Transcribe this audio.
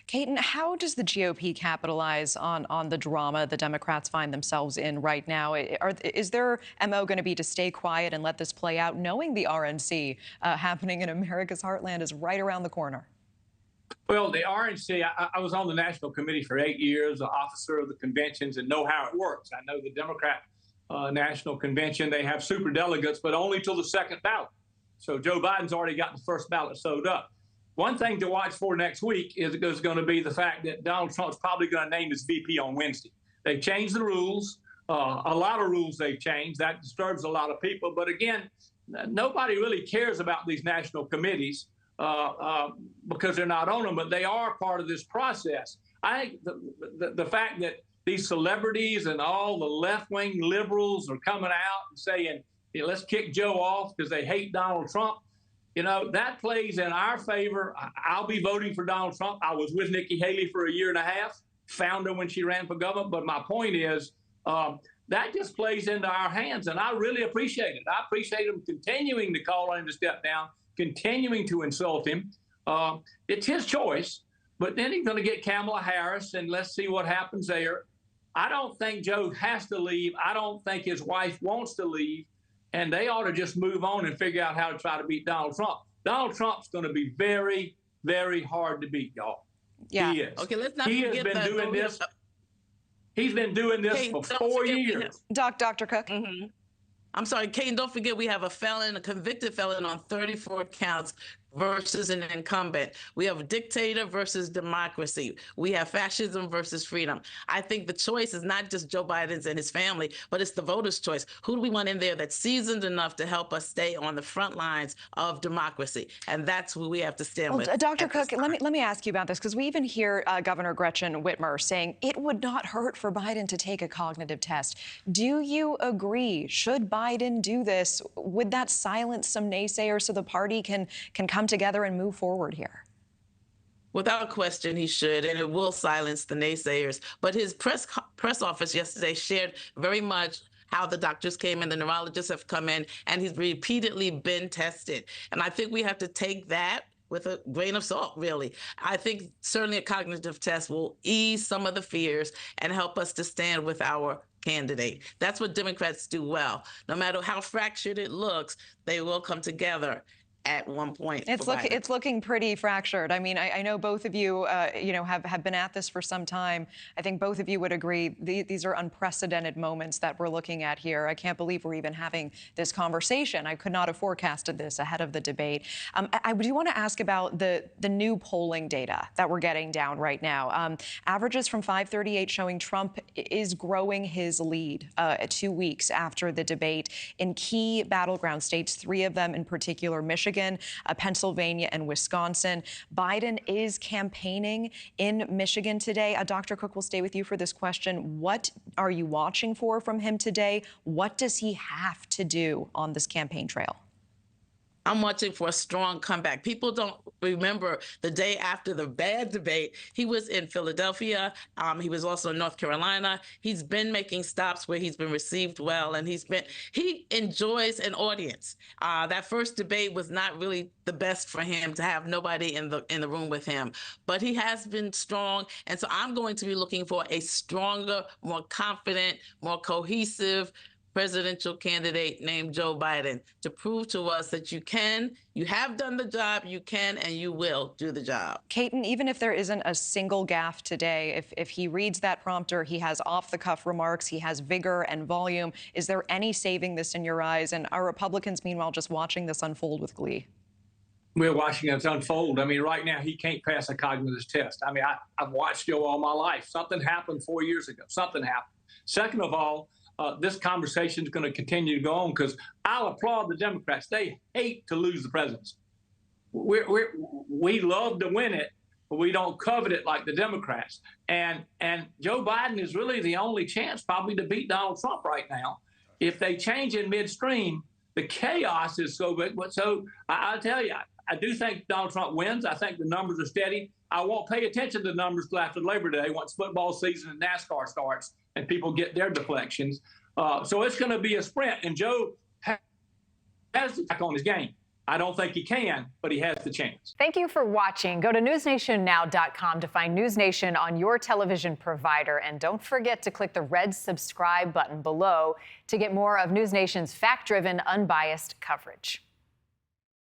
Katon, how does the GOP capitalize on the drama the Democrats find themselves in right now? Is their MO going to be to stay quiet and let this play out, knowing the RNC happening in America's heartland is right around the corner? Well, the RNC, I was on the National Committee for 8 years, an officer of the conventions, and know how it works. I know the Democrat National Convention, they have super delegates, but only till the second ballot. So Joe Biden's already got the first ballot sewed up. One thing to watch for next week is going to be the fact that Donald Trump's probably going to name his VP on Wednesday. They've changed the rules, a lot of rules they've changed. That disturbs a lot of people. But again, nobody really cares about these national committees because they're not on them, but they are part of this process. I think the fact that these celebrities and all the left-wing liberals are coming out and saying, hey, let's kick Joe off because they hate Donald Trump, you know, that plays in our favor. I'll be voting for Donald Trump. I was with Nikki Haley for a year and a half, found her when she ran for governor. But my point is that just plays into our hands, and I really appreciate it. I appreciate him continuing to call on him to step down, continuing to insult him. It's his choice, but then he's going to get Kamala Harris, and let's see what happens there. I don't think Joe has to leave. I don't think his wife wants to leave. And they ought to just move on and figure out how to try to beat Donald Trump. Donald Trump's going to be very, very hard to beat, y'all. Yeah. He is. Okay, let's not he forget has been doing this. He's been doing this for 4 years. Dr. Cook. I'm sorry, Katon, don't forget we have a convicted felon on 34 counts versus an incumbent. We have a dictator versus democracy. We have fascism versus freedom. I think the choice is not just Joe Biden's and his family, but it's the voters' choice. Who do we want in there that's seasoned enough to help us stay on the front lines of democracy? And that's who we have to stand with. Dr. Cook, let me ask you about this, because we even hear Governor Gretchen Whitmer saying it would not hurt for Biden to take a cognitive test. Do you agree? Should Biden do this? Would that silence some naysayers so the party can come together and move forward here? Without question, he should, and it will silence the naysayers. But his press office yesterday shared very much how the doctors came in, the neurologists have come in, and he's repeatedly been tested. And I think we have to take that with a grain of salt, really. I think certainly a cognitive test will ease some of the fears and help us to stand with our candidate. That's what Democrats do well. No matter how fractured it looks, they will come together at one point. It's looking pretty fractured. I mean, I know both of you, have been at this for some time. I think both of you would agree these are unprecedented moments that we're looking at here. I can't believe we're even having this conversation. I could not have forecasted this ahead of the debate. I do want to ask about the new polling data that we're getting down right now. Averages from 538 showing Trump is growing his lead 2 weeks after the debate in key battleground states, 3 of them in particular, Michigan, Pennsylvania, and Wisconsin. Biden is campaigning in Michigan today. Dr. Cook, will stay with you for this question. What are you watching for from him today? What does he have to do on this campaign trail? I'm watching for a strong comeback. People don't remember the day after the bad debate. He was in Philadelphia. He was also in North Carolina. He's been making stops where he's been received well, and he enjoys an audience. That first debate was not really the best for him to have nobody in the room with him, but he has been strong. And so I'm going to be looking for a stronger, more confident, more cohesive presidential candidate named Joe Biden to prove to us that you have done the job, you can, and you will do the job. Katon, even if there isn't a single gaffe today, if he reads that prompter, he has off-the-cuff remarks, he has vigor and volume, is there any saving this in your eyes? And are Republicans, meanwhile, just watching this unfold with glee? We're watching it unfold. I mean, right now, he can't pass a cognitive test. I mean, I've watched Joe all my life. Something happened 4 years ago. Something happened. Second of all, this conversation is going to continue to go on because I'll applaud the Democrats. They hate to lose the presidency. We love to win it, but we don't covet it like the Democrats. And Joe Biden is really the only chance probably to beat Donald Trump right now. If they change in midstream, the chaos is so big. So I'll tell you, I do think Donald Trump wins. I think the numbers are steady. I won't pay attention to the numbers till after Labor Day once football season and NASCAR starts and people get their deflections. So it's going to be a sprint. And Joe has to back on his game. I don't think he can, but he has the chance. Thank you for watching. Go to newsnationnow.com to find NewsNation on your television provider. And don't forget to click the red subscribe button below to get more of NewsNation's fact-driven, unbiased coverage.